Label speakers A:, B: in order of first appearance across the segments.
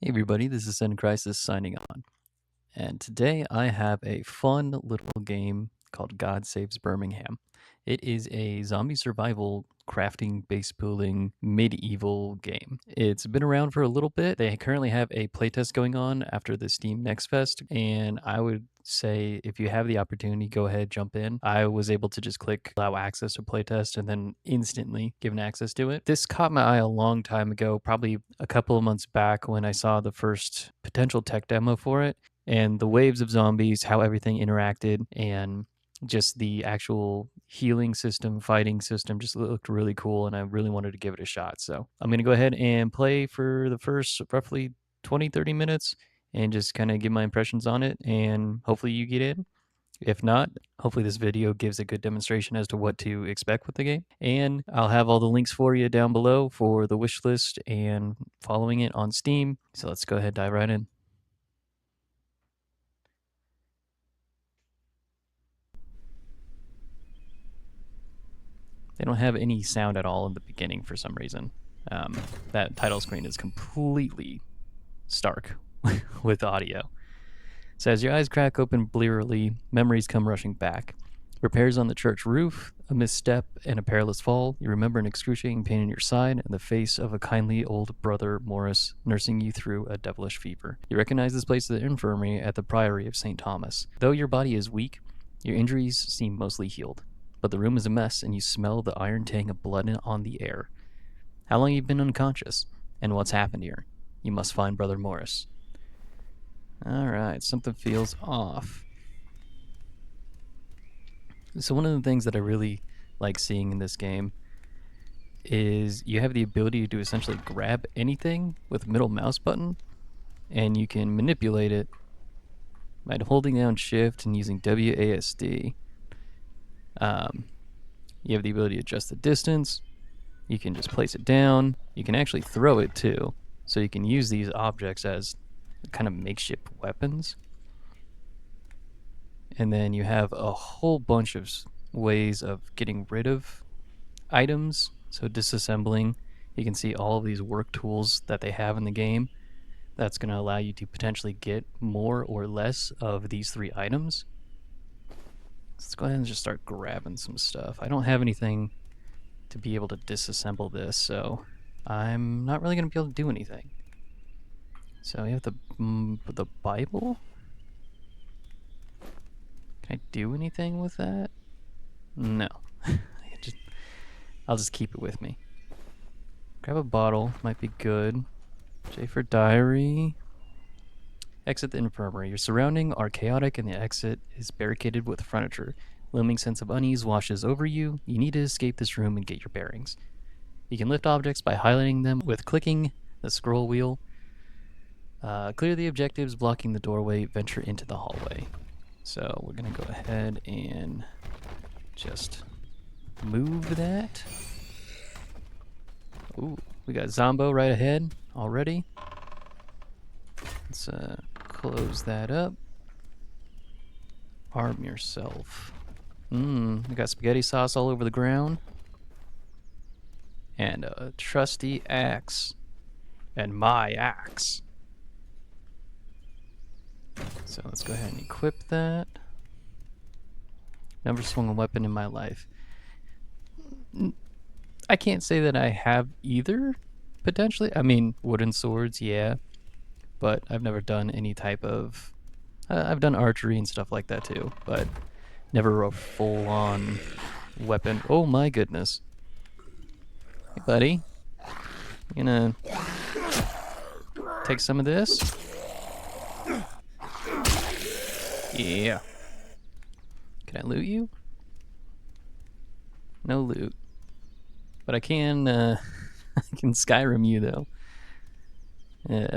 A: Hey everybody, this is SenCrysis signing on. And today I have a fun little game called God Saves Birmingham. It is a zombie survival crafting base building medieval game. It's been around for a little bit. They currently have a playtest going on after the Steam Next Fest, and I would say if you have the opportunity, go ahead, jump in. I was able to just click allow access to playtest and then instantly given access to it. This caught my eye a long time ago, probably a couple of months back when I saw the first potential tech demo for it and the waves of zombies, how everything interacted, and just the actual healing system, fighting system just looked really cool, and I really wanted to give it a shot. So I'm going to go ahead and play for the first roughly 20, 30 minutes and just kind of give my impressions on it, and hopefully you get in. If not, hopefully this video gives a good demonstration as to what to expect with the game. And I'll have all the links for you down below for the wish list and following it on Steam. So let's go ahead and dive right in. They don't have any sound at all in the beginning for some reason. That title screen is completely stark with audio. So as your eyes crack open blearily, memories come rushing back. Repairs on the church roof, a misstep, and a perilous fall. You remember an excruciating pain in your side and the face of a kindly old brother, Morris, nursing you through a devilish fever. You recognize this place as the infirmary at the Priory of St. Thomas. Though your body is weak, your injuries seem mostly healed. But the room is a mess, and you smell the iron tang of blood on the air. How long have you been unconscious? And what's happened here? You must find Brother Morris. Alright, something feels off. So one of the things that I really like seeing in this game is you have the ability to essentially grab anything with middle mouse button, and you can manipulate it by holding down shift and using WASD. You have the ability to adjust the distance. You can just place it down. You can actually throw it too. So you can use these objects as kind of makeshift weapons. And then you have a whole bunch of ways of getting rid of items. So disassembling, you can see all of these work tools that they have in the game. That's going to allow you to potentially get more or less of these three items. Let's go ahead and just start grabbing some stuff. I don't have anything to be able to disassemble this, so I'm not really going to be able to do anything. So we have the Bible. Can I do anything with that? No. I'll just keep it with me. Grab a bottle, might be good. J for diary. Exit the infirmary. Your surroundings are chaotic and the exit is barricaded with furniture. Looming sense of unease washes over you. You need to escape this room and get your bearings. You can lift objects by highlighting them with clicking the scroll wheel. Clear the objectives blocking the doorway. Venture into the hallway. So we're going to go ahead and just move that. Ooh, we got Zombo right ahead already. Let's close that up. Arm yourself. We got spaghetti sauce all over the ground. And a trusty axe. And my axe. So let's go ahead and equip that. Never swung a weapon in my life. I can't say that I have either, potentially. I mean, wooden swords, yeah. But I've never done any type of... I've done archery and stuff like that too, but never a full-on weapon. Oh my goodness. Hey buddy. You gonna take some of this? Yeah. Can I loot you? No loot. But I can I can Skyrim you though.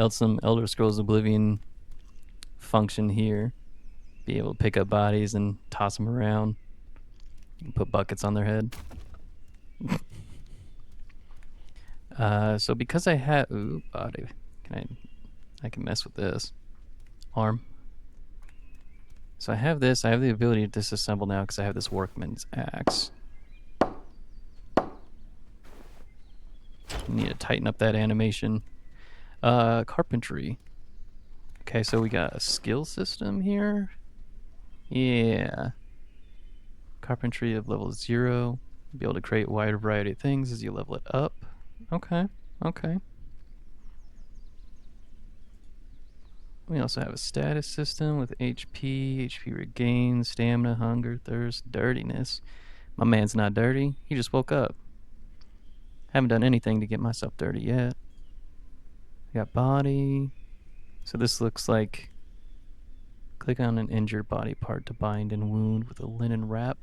A: Some Elder Scrolls Oblivion function here. Be able to pick up bodies and toss them around. And put buckets on their head. So because I have... Ooh, body. I can mess with this. Arm. So I have this. I have the ability to disassemble now because I have this workman's axe. Need to tighten up that animation. Carpentry. Okay, so we got a skill system here. Yeah. Carpentry of level 0. Be able to create a wider variety of things as you level it up. Okay, okay. We also have a status system with HP, HP regain, stamina, hunger, thirst, dirtiness. My man's not dirty. He just woke up. Haven't done anything to get myself dirty yet. We got body. So this looks like click on an injured body part to bind and wound with a linen wrap.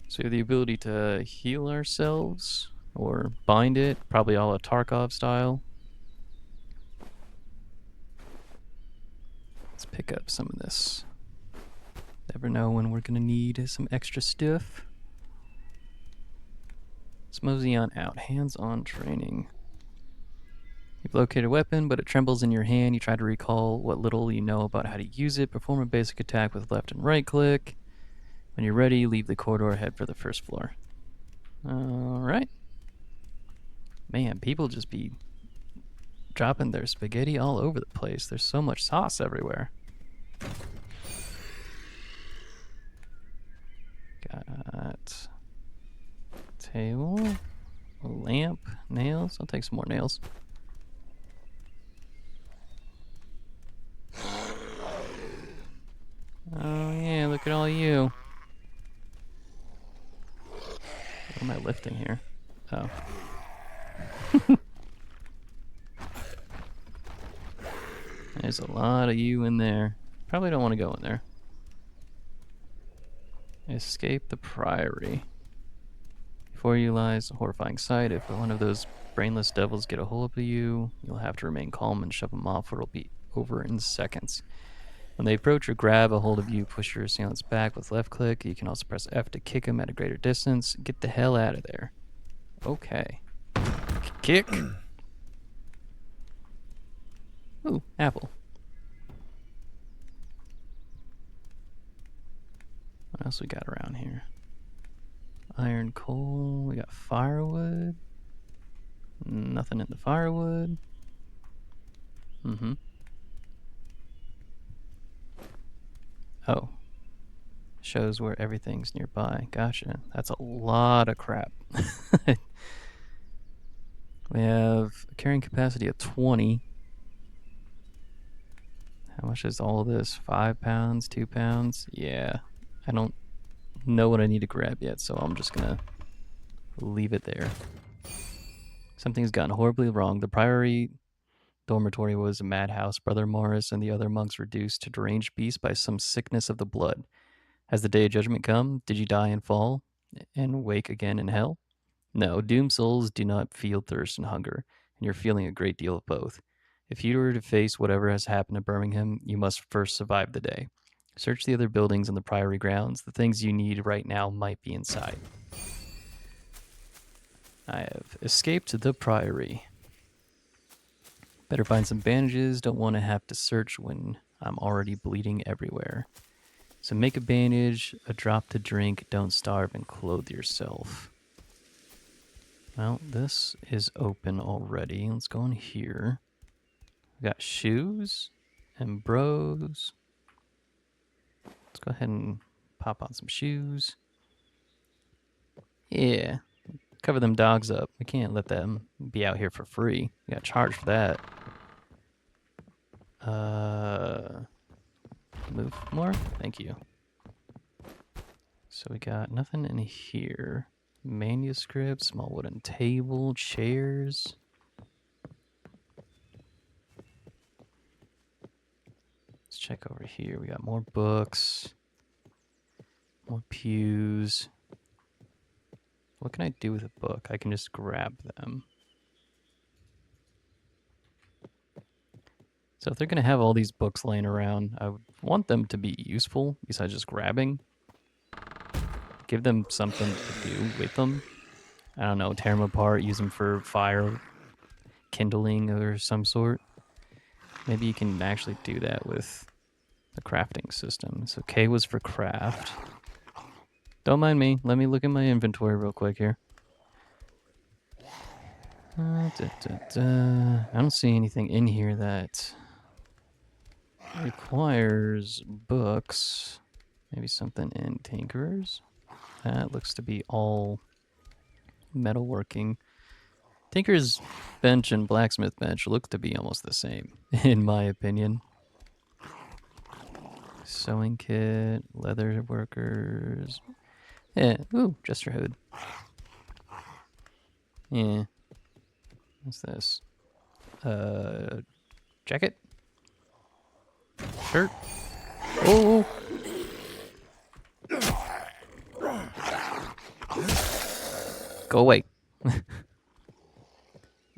A: So we have the ability to heal ourselves or bind it, probably all a Tarkov style. Let's pick up some of this. Never know when we're gonna need some extra stuff. Let's mosey on out. Hands-on training. You've located a weapon, but it trembles in your hand. You try to recall what little you know about how to use it. Perform a basic attack with left and right click. When you're ready, leave the corridor, head for the first floor. Alright. Man, people just be dropping their spaghetti all over the place. There's so much sauce everywhere. Got table, a lamp, nails. I'll take some more nails. Oh yeah, look at all you. What am I lifting here? Oh. There's a lot of you in there. Probably don't want to go in there. Escape the Priory. Before you lies a horrifying sight. If one of those brainless devils get a hold of you, you'll have to remain calm and shove them off, or it'll be over in seconds. When they approach or grab a hold of you, push your assailant's back with left click. You can also press F to kick him at a greater distance. Get the hell out of there. Okay. Kick. Ooh, apple. What else we got around here? Iron coal. We got firewood. Nothing in the firewood. Oh. Shows where everything's nearby. Gotcha. That's a lot of crap. We have a carrying capacity of 20. How much is all this? 5 pounds? 2 pounds? Yeah. I don't know what I need to grab yet, so I'm just gonna leave it there. Something's gotten horribly wrong. The Priory dormitory was a madhouse. Brother Morris and the other monks reduced to deranged beasts by some sickness of the blood. Has the day of judgment come? Did you die and fall and wake again in hell? No, doomed souls do not feel thirst and hunger, and you're feeling a great deal of both. If you were to face whatever has happened to Birmingham, you must first survive the day. Search the other buildings in the Priory grounds. The things you need right now might be inside. I have escaped the Priory. Better find some bandages. Don't want to have to search when I'm already bleeding everywhere. So make a bandage, a drop to drink, don't starve, and clothe yourself. Well, this is open already. Let's go in here. We got shoes and bros. Let's go ahead and pop on some shoes. Yeah. Cover them dogs up. We can't let them be out here for free. We got charged for that. Move more? Thank you. So we got nothing in here. Manuscript, small wooden table, chairs. Let's check over here. We got more books, more pews. What can I do with a book? I can just grab them. So if they're going to have all these books laying around, I would want them to be useful besides just grabbing. Give them something to do with them. I don't know, tear them apart, use them for fire, kindling or some sort. Maybe you can actually do that with the crafting system. So K was for craft. Don't mind me. Let me look at my inventory real quick here. I don't see anything in here that requires books. Maybe something in Tinkerers? That looks to be all metalworking. Tinker's bench and blacksmith bench look to be almost the same, in my opinion. Sewing kit, leather workers. Yeah, ooh, Jester hood. Yeah. What's this? Jacket? Shirt? Oh! Go away.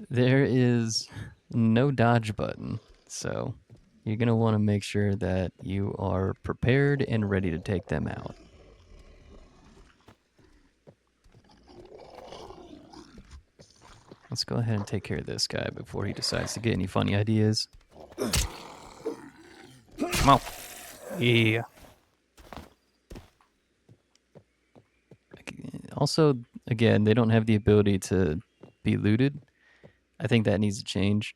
A: There is no dodge button, so you're going to want to make sure that you are prepared and ready to take them out. Let's go ahead and take care of this guy before he decides to get any funny ideas. Come on. Yeah. Also, again, they don't have the ability to be looted. I think that needs to change.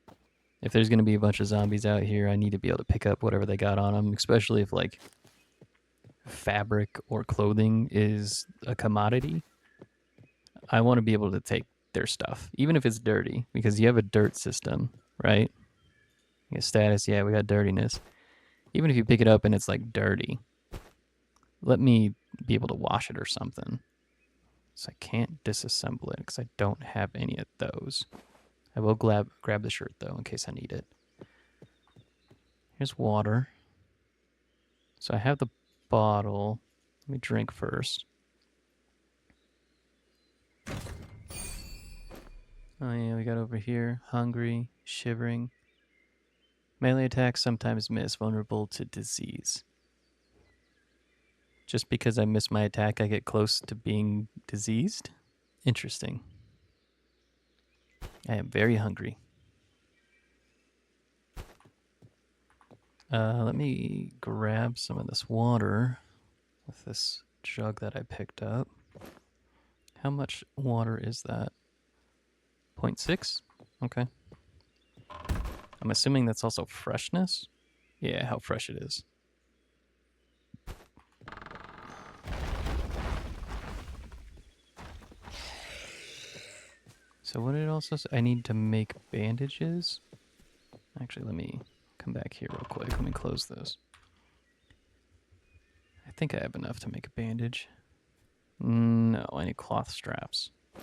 A: If there's going to be a bunch of zombies out here, I need to be able to pick up whatever they got on them, especially if, like, fabric or clothing is a commodity. I want to be able to take their stuff, even if it's dirty, because you have a dirt system, right? You status, yeah, we got dirtiness. Even if you pick it up and it's, like, dirty, let me be able to wash it or something. So I can't disassemble it because I don't have any of those. I will grab the shirt, though, in case I need it. Here's water. So I have the bottle. Let me drink first. Oh, yeah, we got over here. Hungry, shivering. Melee attacks sometimes miss, vulnerable to disease. Just because I miss my attack, I get close to being diseased? Interesting. I am very hungry. Let me grab some of this water with this jug that I picked up. How much water is that? 0.6? Okay. I'm assuming that's also freshness? Yeah, how fresh it is. So what did it also say? I need to make bandages? Actually, let me come back here real quick. Let me close this. I think I have enough to make a bandage. No, I need cloth straps. I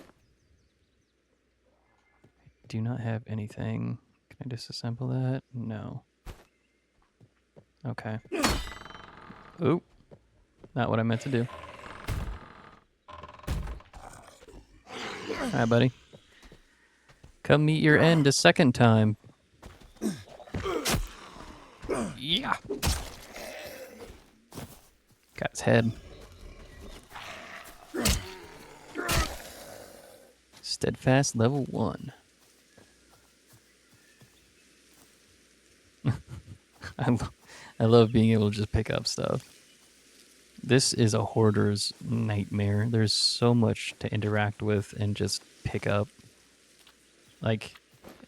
A: do not have anything. Can I disassemble that? No. Okay. Oop. Not what I meant to do. Alright, buddy. Come meet your end a second time. Yeah. Got his head. Steadfast level 1. I love being able to just pick up stuff. This is a hoarder's nightmare. There's so much to interact with and just pick up. Like,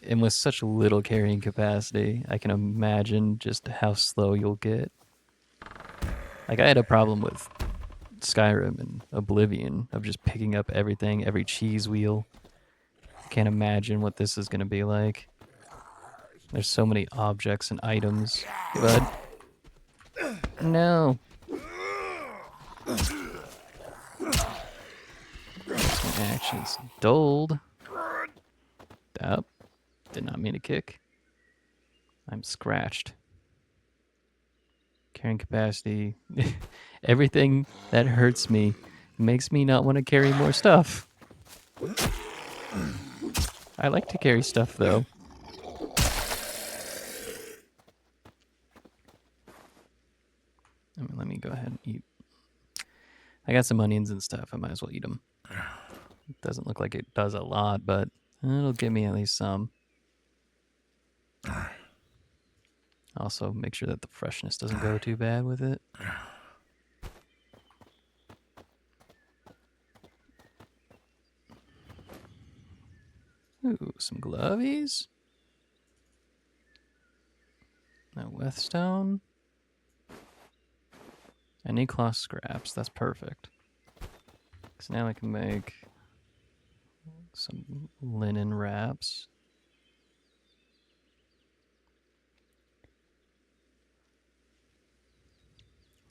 A: and with such little carrying capacity, I can imagine just how slow you'll get. Like, I had a problem with Skyrim and Oblivion of just picking up everything, every cheese wheel. Can't imagine what this is going to be like. There's so many objects and items. Bud. No. Some actions dulled. Up. Did not mean to kick. I'm scratched. Carrying capacity. Everything that hurts me makes me not want to carry more stuff. I like to carry stuff, though. Let me go ahead and eat. I got some onions and stuff. I might as well eat them. It doesn't look like it does a lot, but it'll give me at least some. Also, make sure that the freshness doesn't go too bad with it. Ooh, some glovies. No whetstone. I need cloth scraps. That's perfect. So now I can make some linen wraps.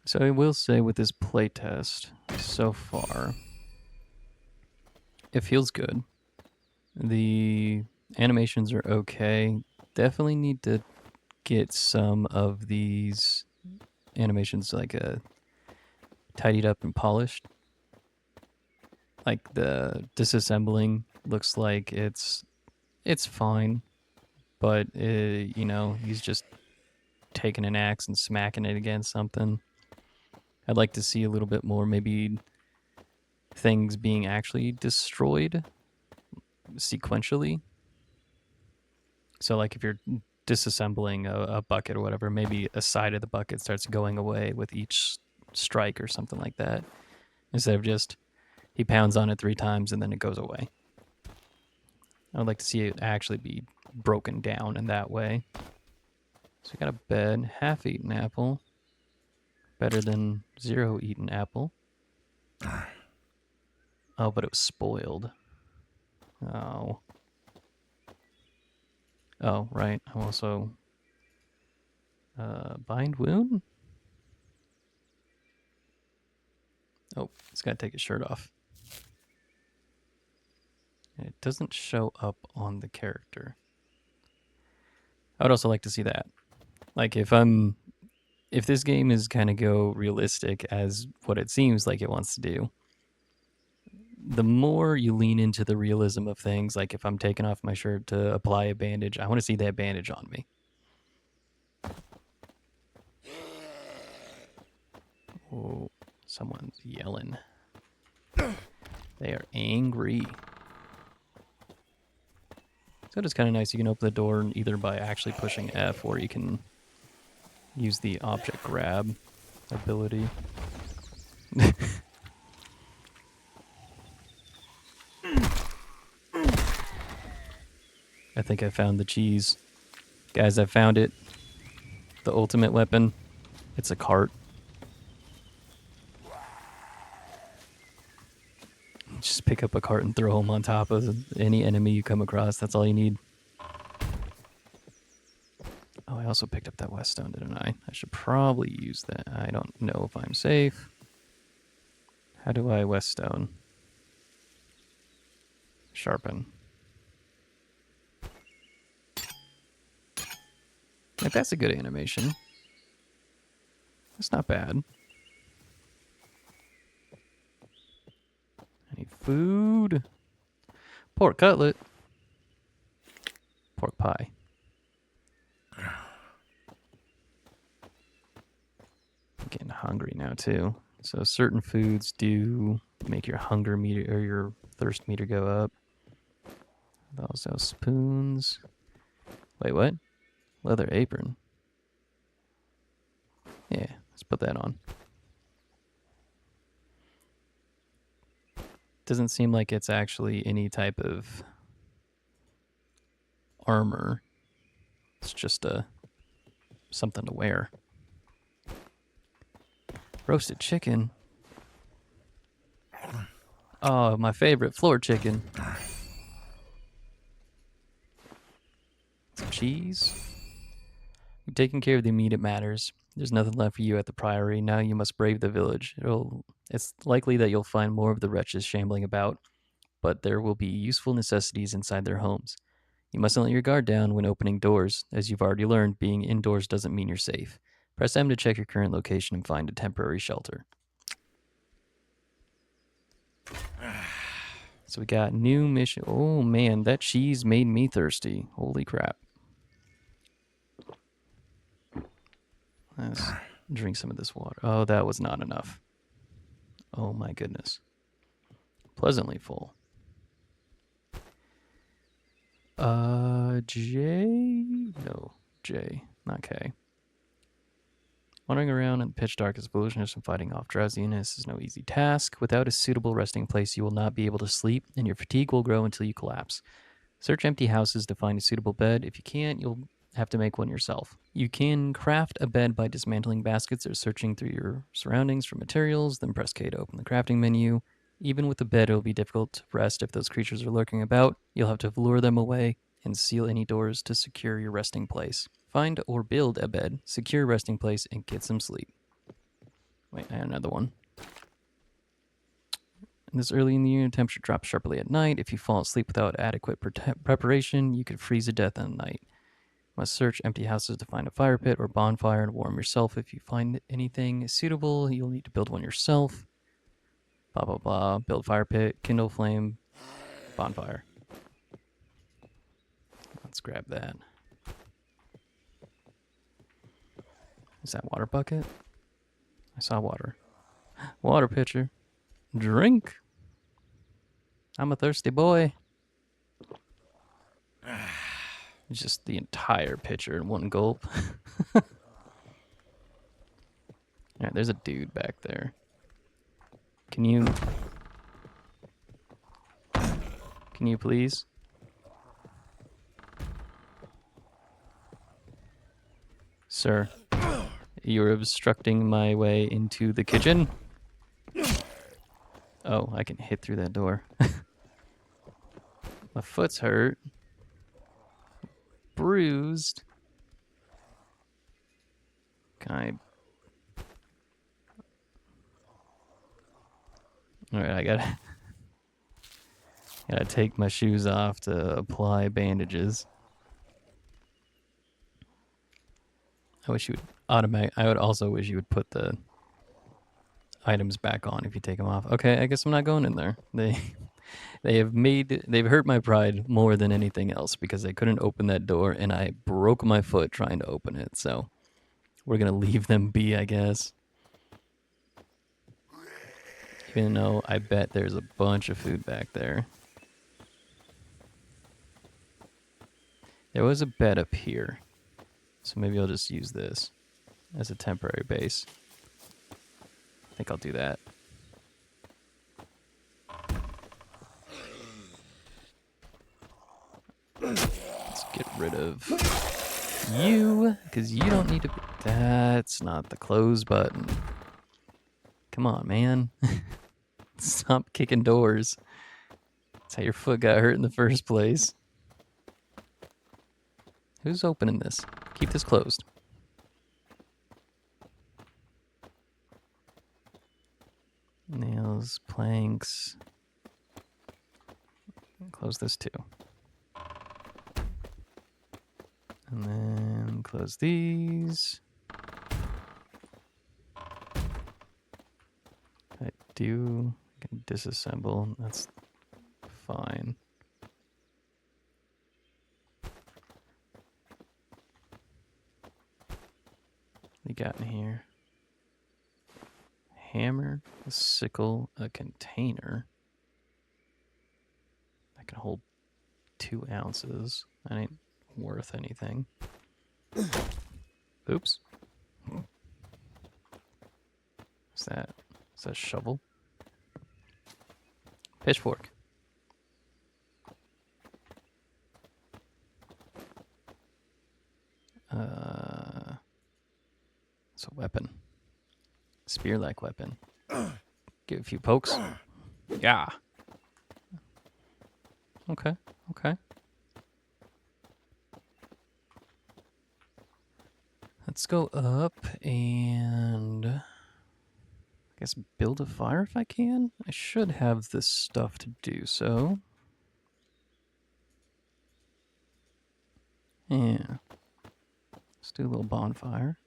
A: So I will say with this playtest so far, it feels good. The animations are okay. Definitely need to get some of these animations like tidied up and polished. Like the disassembling looks like it's fine, but you know, he's just taking an axe and smacking it against something. I'd like to see a little bit more, maybe things being actually destroyed sequentially. So like if you're disassembling a bucket or whatever, maybe a side of the bucket starts going away with each strike or something like that, instead of just he pounds on it 3 times and then it goes away. I would like to see it actually be broken down in that way. So we got a bed, half-eaten apple. Better than 0 eaten apple. Oh, but it was spoiled. Oh. Oh, right. I'm also... bind wound? Oh, he's got to take his shirt off. And it doesn't show up on the character. I would also like to see that. Like, if this game is kind of go realistic as what it seems like it wants to do, the more you lean into the realism of things, like if I'm taking off my shirt to apply a bandage, I want to see that bandage on me. Oh, someone's yelling. They are angry. So it's kind of nice. You can open the door either by actually pushing F, or you can use the object grab ability. I think I found the cheese. Guys, I found it. The ultimate weapon. It's a cart. Just pick up a cart and throw them on top of any enemy you come across. That's all you need. Oh, I also picked up that whetstone, didn't I? I should probably use that. I don't know if I'm safe. How do I whetstone? Sharpen. Like, that's a good animation. That's not bad. Any food? Pork cutlet. Pork pie. I'm getting hungry now too. So certain foods do make your hunger meter or your thirst meter go up. Also spoons. Wait, what? Leather apron. Yeah, let's put that on. Doesn't seem like it's actually any type of armor. It's just something to wear. Roasted chicken. Oh, my favorite, floor chicken. Some cheese. You're taking care of the immediate matters. There's nothing left for you at the Priory. Now you must brave the village. It's likely that you'll find more of the wretches shambling about, but there will be useful necessities inside their homes. You mustn't let your guard down when opening doors. As you've already learned, being indoors doesn't mean you're safe. Press M to check your current location and find a temporary shelter. So we got new mission. Oh man, that cheese made me thirsty. Holy crap. Let's drink some of this water. Oh, that was not enough. Oh my goodness. Pleasantly full. J? No, J, not K. Wandering around in the pitch dark is foolishness and fighting off drowsiness is no easy task. Without a suitable resting place, you will not be able to sleep, and your fatigue will grow until you collapse. Search empty houses to find a suitable bed. If you can't, you'll have to make one yourself. You can craft a bed by dismantling baskets or searching through your surroundings for materials, then press K to open the crafting menu. Even with the bed, it'll be difficult to rest if those creatures are lurking about. You'll have to lure them away and seal any doors to secure your resting place. Find or build a bed, secure your resting place, and get some sleep. Wait, I had another one. This early in the year, temperature drops sharply at night. If you fall asleep without adequate preparation, you could freeze to death in the night. Must search empty houses to find a fire pit or bonfire and warm yourself. If you find anything suitable, you'll need to build one yourself. Blah, blah, blah. Build fire pit, kindle flame, bonfire. Let's grab that. Is that water bucket? I saw water. Water pitcher. Drink. I'm a thirsty boy. It's just the entire pitcher in one gulp. Alright, there's a dude back there. Can you please? Sir, you're obstructing my way into the kitchen. Oh, I can hit through that door. My foot's hurt. Bruised. Can I... Alright, I gotta take my shoes off to apply bandages. I wish you would I would also wish you would put the items back on if you take them off. Okay, I guess I'm not going in there. They've hurt my pride more than anything else because they couldn't open that door and I broke my foot trying to open it. So we're gonna leave them be, I guess. Even though I bet there's a bunch of food back there. There was a bed up here. So maybe I'll just use this as a temporary base. I think I'll do that. Let's get rid of you, because you don't need to... That's not the close button. Come on, man. Stop kicking doors. That's how your foot got hurt in the first place. Who's opening this? Keep this closed. Nails, planks. Close this too. And then close these. I can disassemble. That's fine. What you got in here? Hammer, a sickle, a container. That can hold 2 ounces. That ain't worth anything. Oops. What's that? Is that a shovel? Pitchfork. It's a weapon. Spear-like weapon. Give a few pokes. Yeah. Okay. Okay. Let's go up and I guess build a fire if I can. I should have this stuff to do so. Yeah. Let's do a little bonfire.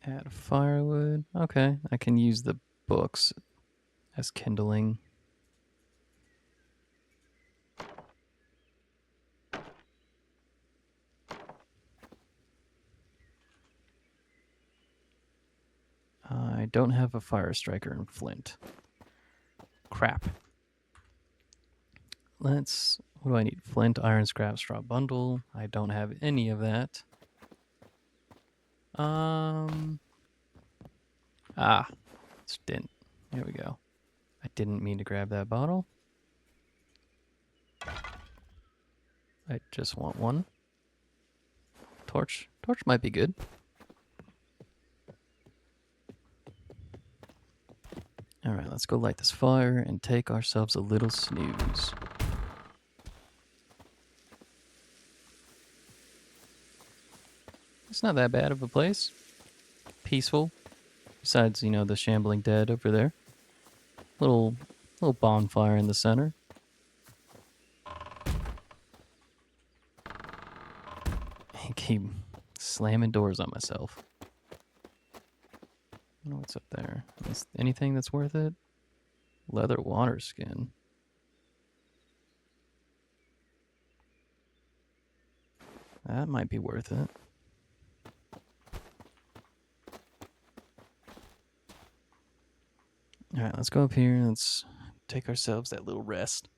A: Add firewood. Okay, I can use the books as kindling. I don't have a fire striker and flint. Crap. What do I need? Flint, iron, scrap, straw bundle. I don't have any of that. It's didn't. There we go. I didn't mean to grab that bottle. I just want one. Torch. Torch might be good. Alright, let's go light this fire and take ourselves a little snooze. It's not that bad of a place. Peaceful. Besides, you know, the shambling dead over there. Little bonfire in the center. I keep slamming doors on myself. I don't know what's up there. Is anything that's worth it? Leather water skin. That might be worth it. Alright, let's go up here and let's take ourselves that little rest.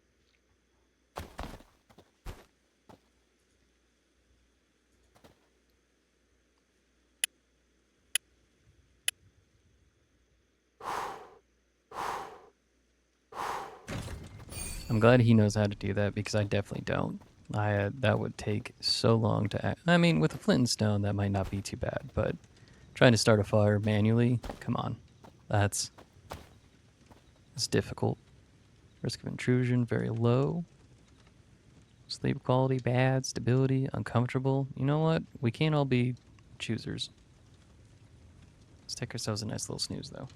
A: I'm glad he knows how to do that because I definitely don't. That would take so long to act. I mean, with a flint and stone, that might not be too bad, but trying to start a fire manually, come on. It's difficult. Risk of intrusion, very low. Sleep quality, bad. Stability, uncomfortable. You know what? We can't all be choosers. Let's take ourselves a nice little snooze, though.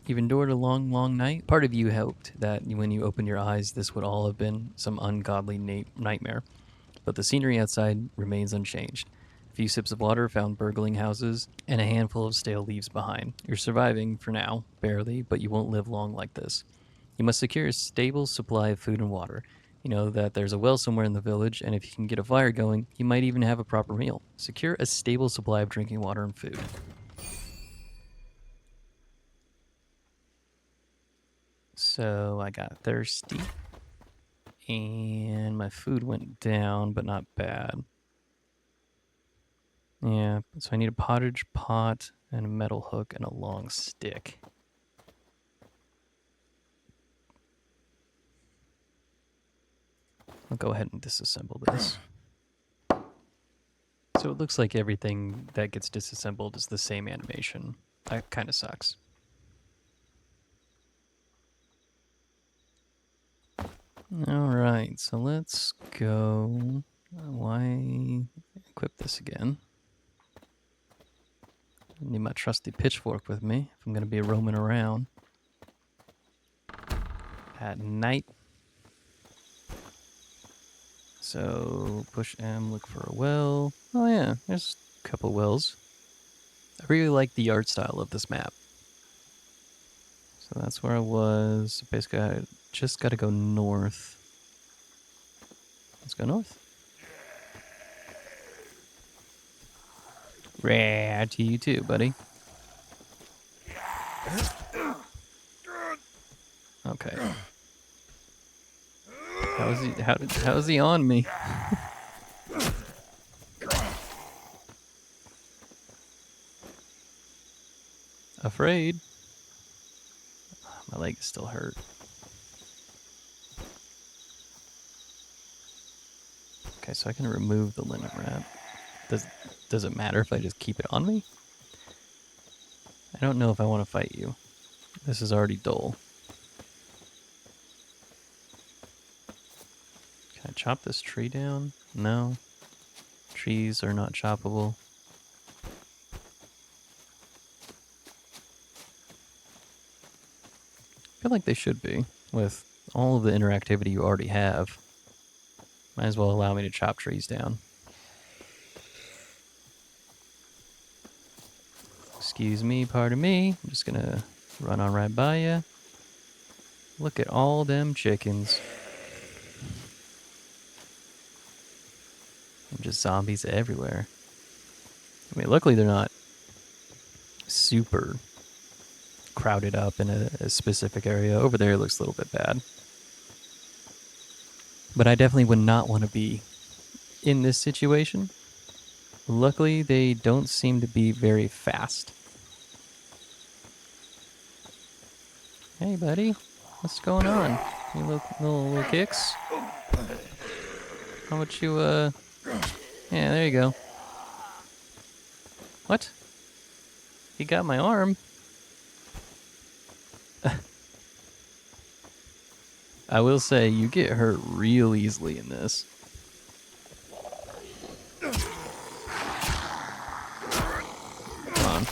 A: You've endured a long, long night. Part of you hoped that when you opened your eyes, this would all have been some ungodly nightmare. But the scenery outside remains unchanged. A few sips of water found burgling houses, and a handful of stale leaves behind. You're surviving, for now, barely, but you won't live long like this. You must secure a stable supply of food and water. You know that there's a well somewhere in the village, and if you can get a fire going, you might even have a proper meal. Secure a stable supply of drinking water and food. So I got thirsty, and my food went down, but not bad. Yeah, so I need a pottage pot and a metal hook and a long stick. I'll go ahead and disassemble this. So it looks like everything that gets disassembled is the same animation. That kind of sucks. Alright, so let's go. Why equip this again? I need my trusty pitchfork with me if I'm going to be roaming around at night. So push M, look for a well. Oh yeah, there's a couple wells. I really like the art style of this map. So that's where I was. Basically, I just got to go north. Let's go north. Rare to you too, buddy. Okay. How is he on me? Afraid. My leg is still hurt. Okay, so I can remove the linen wrap. Does it matter if I just keep it on me? I don't know if I want to fight you. This is already dull. Can I chop this tree down? No. Trees are not choppable. I feel like they should be, with all of the interactivity you already have. Might as well allow me to chop trees down. Excuse me, pardon me. I'm just gonna run on right by you. Look at all them chickens. And just zombies everywhere. I mean, luckily they're not super crowded up in a specific area. Over there it looks a little bit bad. But I definitely would not want to be in this situation. Luckily, they don't seem to be very fast. Hey, buddy. What's going on? You little kicks? How about you, Yeah, there you go. What? He got my arm? I will say, you get hurt real easily in this. Come on.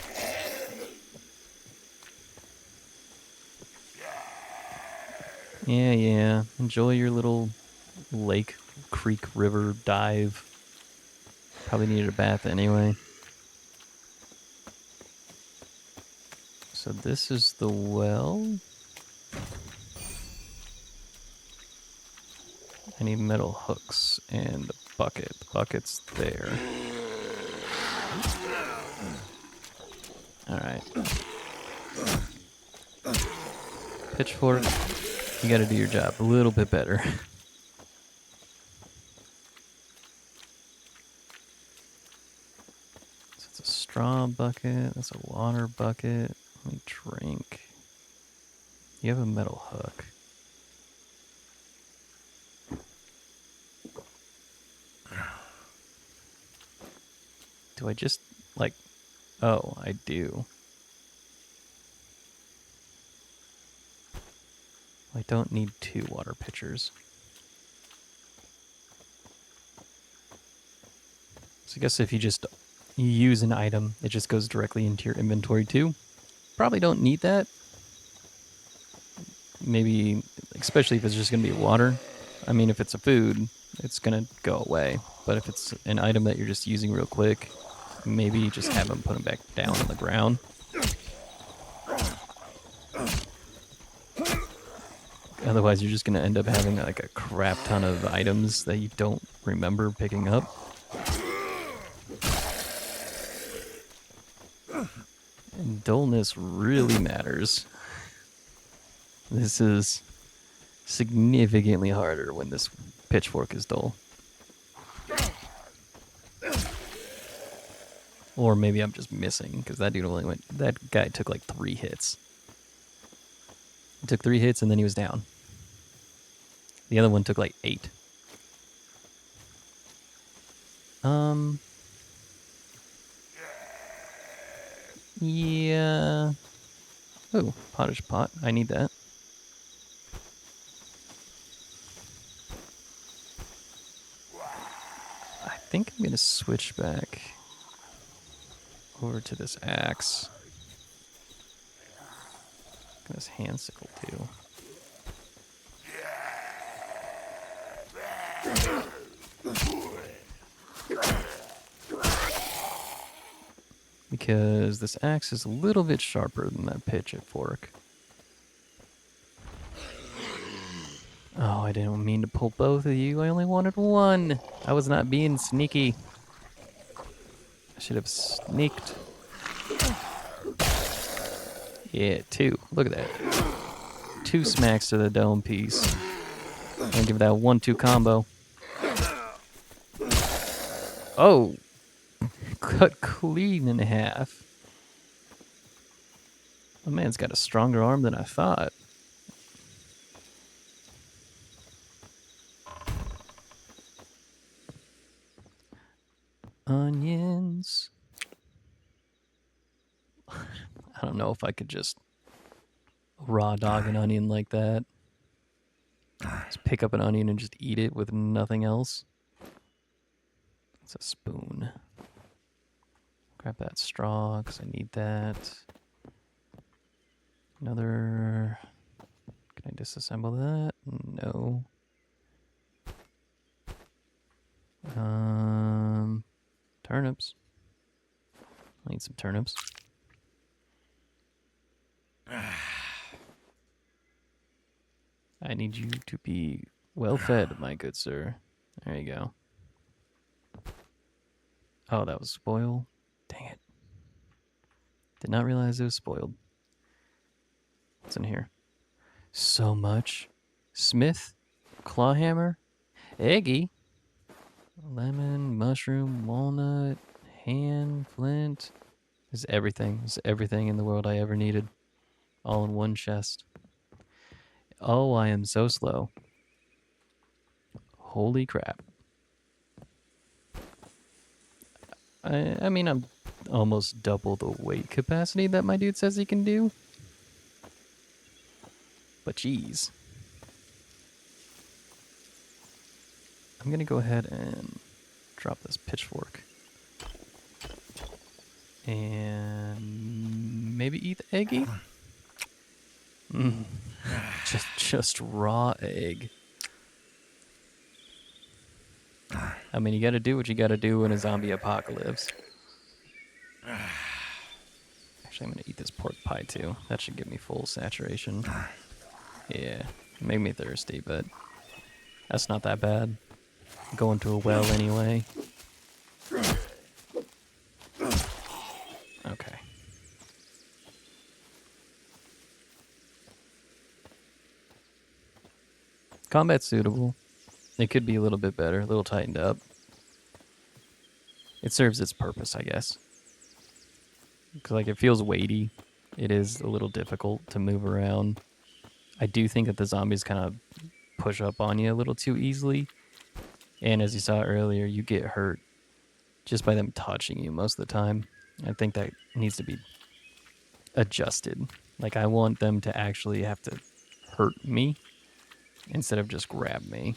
A: Yeah. Enjoy your little lake, creek, river dive. Probably needed a bath anyway. So this is the well. I need metal hooks and a bucket. The bucket's there. Alright. Pitchfork. You gotta do your job a little bit better. So it's a straw bucket. That's a water bucket. Let me drink. You have a metal hook. Do I just, like... Oh, I do. I don't need 2 water pitchers. So I guess if you just use an item, it just goes directly into your inventory too. Probably don't need that. Maybe, especially if it's just going to be water. I mean, if it's a food, it's going to go away. But if it's an item that you're just using real quick, maybe just have them put them back down on the ground. Otherwise, you're just going to end up having like a crap ton of items that you don't remember picking up. And dullness really matters. This is significantly harder when this pitchfork is dull. Or maybe I'm just missing, because that dude only went... That guy took like 3 hits. He took 3 hits and then he was down. The other one took like 8. Yeah. Oh, pottage pot. I need that. I think I'm going to switch back over to this axe. This hand sickle too. Because this axe is a little bit sharper than that pitchfork. Oh, I didn't mean to pull both of you. I only wanted one. I was not being sneaky. I should have sneaked. Yeah, 2. Look at that. 2 smacks to the dome piece. And give that 1-2 combo. Oh! Cut clean in half. The man's got a stronger arm than I thought. Onions. I don't know if I could just raw dog an onion like that. Just pick up an onion and just eat it with nothing else. It's a spoon. Grab that straw because I need that. Another... Can I disassemble that? No. Turnips. I need some turnips. I need you to be well fed, my good sir. There you go. Oh, that was spoiled. Dang it. Did not realize it was spoiled. What's in here? So much. Smith, clawhammer, eggy, lemon, mushroom, walnut, Hand, flint. This is everything. This is everything in the world I ever needed. All in one chest. Oh, I am so slow. Holy crap. I mean, I'm almost double the weight capacity that my dude says he can do. But geez. I'm gonna go ahead and drop this pitchfork. And maybe eat the eggy? Just raw egg. I mean, you gotta do what you gotta do in a zombie apocalypse. Actually, I'm gonna eat this pork pie too. That should give me full saturation. Yeah, make me thirsty, but that's not that bad. I'm going to a well anyway. Okay. Combat suitable. It could be a little bit better, a little tightened up. It serves its purpose, I guess. Because like it feels weighty. It is a little difficult to move around. I do think that the zombies kind of push up on you a little too easily. And as you saw earlier, you get hurt just by them touching you most of the time. I think that needs to be adjusted. Like I want them to actually have to hurt me instead of just grab me.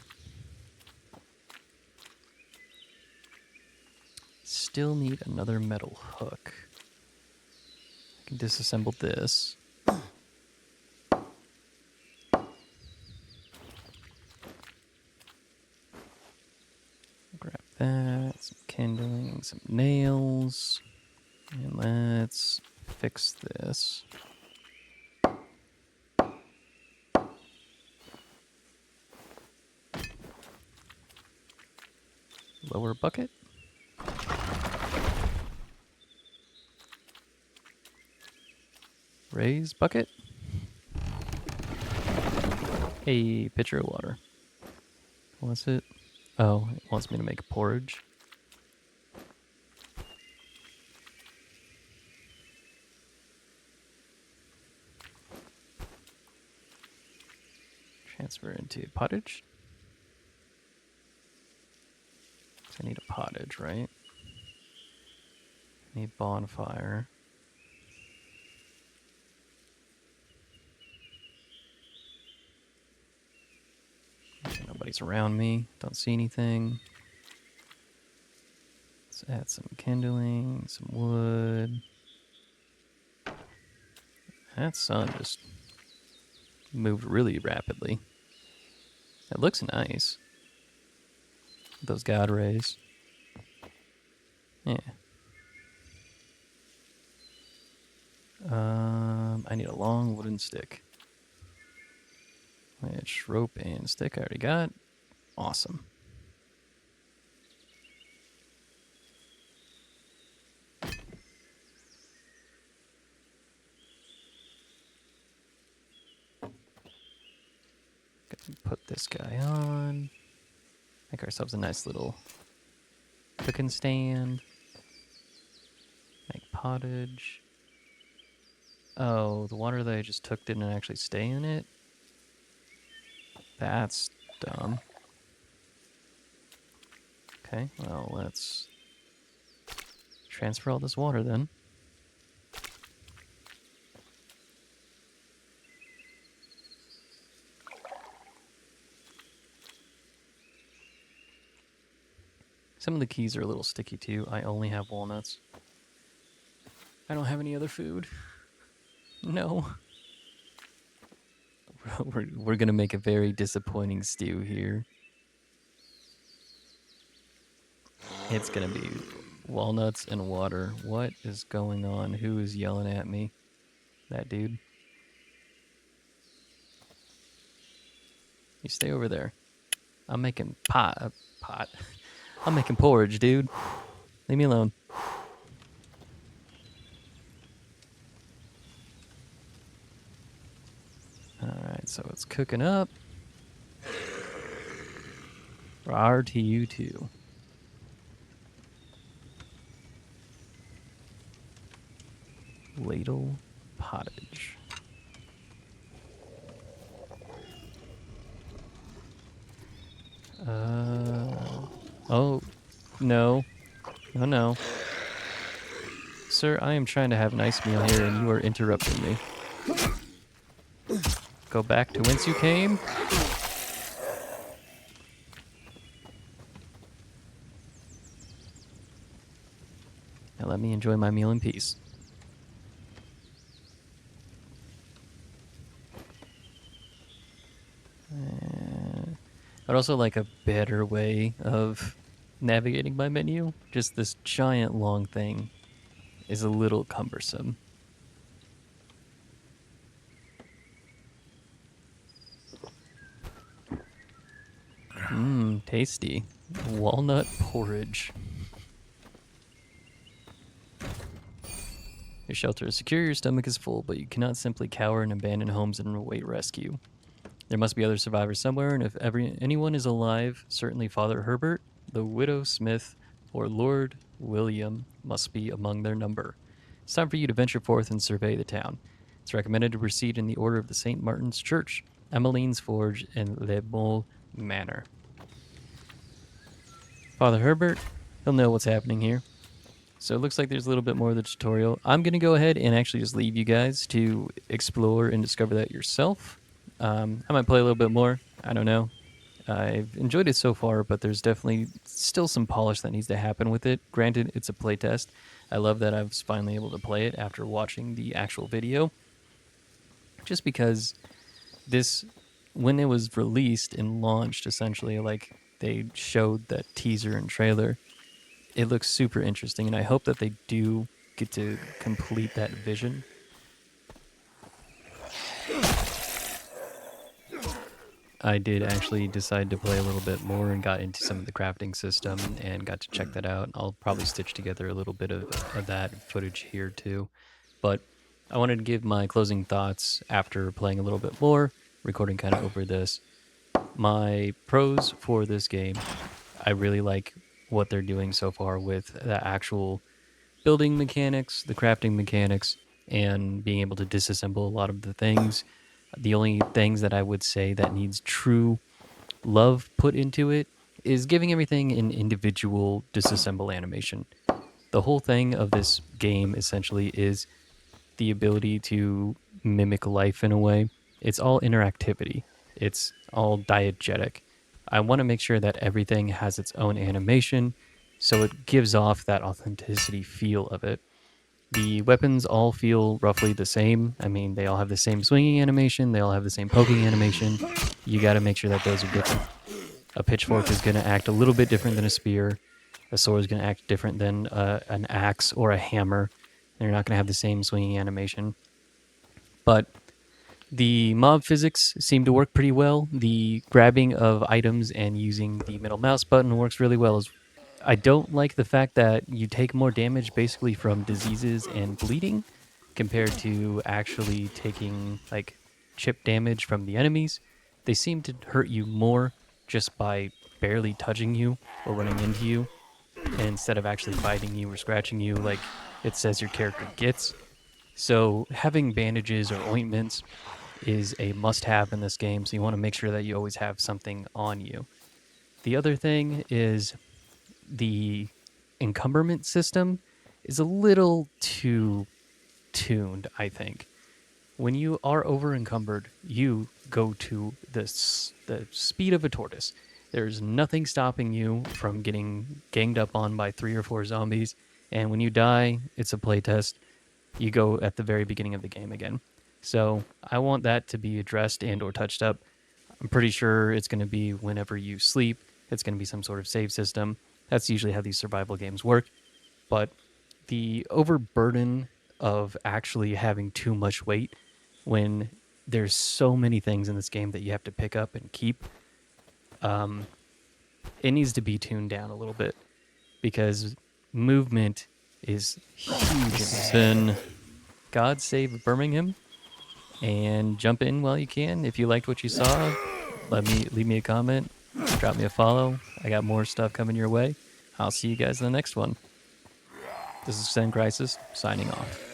A: Still need another metal hook. I can disassemble this. Grab that, some kindling, some nails, and let's fix this. Lower bucket. Raise bucket. Hey, pitcher of water. What's it? Oh, it wants me to make a porridge. Transfer into pottage. So I need a pottage, right? Need bonfire. Okay, nobody's around me. Don't see anything. Let's add some kindling, some wood. That sun just moved really rapidly. It looks nice. Those god rays. Yeah. I need a long wooden stick. Which rope and stick I already got. Awesome. Put this guy on. Make ourselves a nice little cooking stand. Make pottage. Oh, the water that I just took didn't actually stay in it? That's dumb. Okay, well, let's transfer all this water then. Some of the keys are a little sticky too. I only have walnuts. I don't have any other food. No. We're gonna make a very disappointing stew here. It's gonna be walnuts and water. What is going on? Who is yelling at me? That dude. You stay over there. I'm making pot. I'm making porridge, dude. Leave me alone. Alright, so it's cooking up. RTU2. ladle pottage. Oh, no. Oh, no. Sir, I am trying to have a nice meal here, and you are interrupting me. Go back to whence you came. Now let me enjoy my meal in peace. I'd also like a better way of navigating my menu. Just this giant long thing is a little cumbersome. Mmm, tasty. Walnut porridge. Your shelter is secure, your stomach is full, but you cannot simply cower in abandoned homes and await rescue. There must be other survivors somewhere, and if anyone is alive, certainly Father Herbert, the Widow Smith, or Lord William must be among their number. It's time for you to venture forth and survey the town. It's recommended to proceed in the order of the St. Martin's Church, Emmeline's Forge, and Le Mole Manor. Father Herbert, he'll know what's happening here. So it looks like there's a little bit more of the tutorial. I'm going to go ahead and actually just leave you guys to explore and discover that yourself. I might play a little bit more. I don't know. I've enjoyed it so far, but there's definitely still some polish that needs to happen with it. Granted, it's a playtest. I love that I was finally able to play it after watching the actual video. Just because this, when it was released and launched, essentially, like they showed that teaser and trailer, it looks super interesting, and I hope that they do get to complete that vision. I did actually decide to play a little bit more and got into some of the crafting system and got to check that out. I'll probably stitch together a little bit of that footage here too. But I wanted to give my closing thoughts after playing a little bit more, recording kind of over this. My pros for this game, I really like what they're doing so far with the actual building mechanics, the crafting mechanics, and being able to disassemble a lot of the things. The only things that I would say that needs true love put into it is giving everything an individual disassemble animation. The whole thing of this game essentially is the ability to mimic life in a way. It's all interactivity. It's all diegetic. I want to make sure that everything has its own animation so it gives off that authenticity feel of it. The weapons all feel roughly the same. I mean, they all have the same swinging animation. They all have the same poking animation. You got to make sure that those are different. A pitchfork is going to act a little bit different than a spear. A sword is going to act different than an axe or a hammer. They're not going to have the same swinging animation. But the mob physics seem to work pretty well. The grabbing of items and using the middle mouse button works really well. I don't like the fact that you take more damage basically from diseases and bleeding compared to actually taking like chip damage from the enemies. They seem to hurt you more just by barely touching you or running into you, and instead of actually biting you or scratching you like it says your character gets. So having bandages or ointments is a must-have in this game, so you want to make sure that you always have something on you. The other thing is the encumberment system is a little too tuned, I think. When you are over encumbered, you go to the speed of a tortoise. There's nothing stopping you from getting ganged up on by 3 or 4 zombies, and when you die, it's a playtest. You go at the very beginning of the game again. So I want that to be addressed and or touched up. I'm pretty sure it's going to be whenever you sleep. It's going to be some sort of save system. That's usually how these survival games work. But the overburden of actually having too much weight when there's so many things in this game that you have to pick up and keep, it needs to be tuned down a little bit because movement is huge in this. Been God Save Birmingham, and jump in while you can. If you liked what you saw, leave me a comment, drop me a follow. I got more stuff coming your way. I'll see you guys in the next one. This is SenCrysis signing off.